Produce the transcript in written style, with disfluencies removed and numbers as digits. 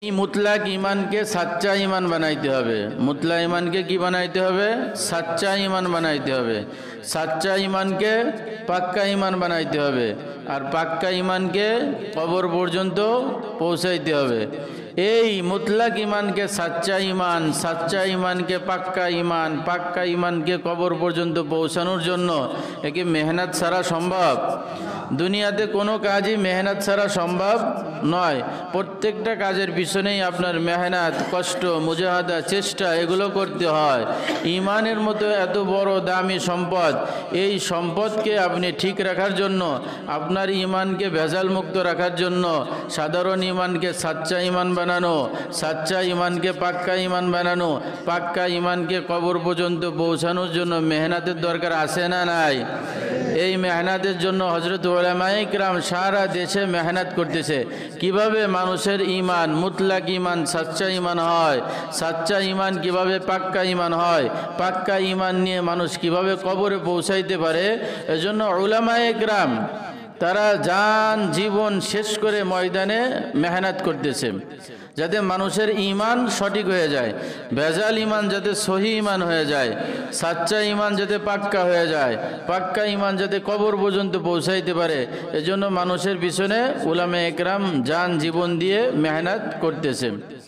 मुतलाक ईमान के सच्चा ईमान बनाइते हबे। मुतला ईमान के की बनाइते हबे? सच्चा ईमान बनाइते हबे। सच्चा ईमान के पक्का ईमान बनाइते हबे और पक्का ईमान के कबर पर्यन्त पौঁছাইতে হবে। এই मुतलाक ईमान के सच्चा ईमान के पक्का ईमान के कबर पर्यन्त पौঁছানোর জন্য একে মেহনত ছাড়া সম্ভব? দুনিয়াতে কোনো কাজই মেহনত ছাড়া সম্ভব নয়। প্রত্যেকটা কাজের পিছনেই আপনার মেহনত, কষ্ট, মুজাহাদা, চেষ্টা এগুলো করতে হয়। ঈমানের মতো এত বড় দামি সম্পদ, এই সম্পদকে আপনি ঠিক রাখার জন্য, আপনার ঈমানকে ভেজাল মুক্ত রাখার জন্য সাধারণ ঈমানকে সাচ্চা ঈমান বানানো, সাচ্চা ঈমানকে পাক্কা ঈমান বানানো, পাক্কা ঈমানকে কবর পর্যন্ত পৌঁছানোর জন্য মেহনতের দরকার আছে না নাই? এই মেহনতের জন্য হযরত উলামায়ে কিরাম সারা দেশে মেহনত করতেছে। কিভাবে মানুষের ঈমান, মুতলাক ঈমান, সাচ্চা ঈমান হয়, সাচ্চা ঈমান কিভাবে পাক্কা ঈমান হয়, পাক্কা ঈমান নিয়ে মানুষ কিভাবে কবরে পৌঁছাইতে পারে, এজন্য উলামায়ে কিরাম তারা জান জীবন শেষ করে ময়দানে মেহনত করতেছে যাতে মানুষের ঈমান সঠিক হয়ে যায়, ভেজাল ঈমান যাতে সহি ঈমান হয়ে যায়, সাচ্চা ঈমান যাতে পাক্কা হয়ে যায়, পাক্কা ঈমান যাতে কবর পর্যন্ত পৌঁছাইতে পারে। এজন্য মানুষের পিছনে উলামায়ে কিরাম জান জীবন দিয়ে মেহনত করতেছে।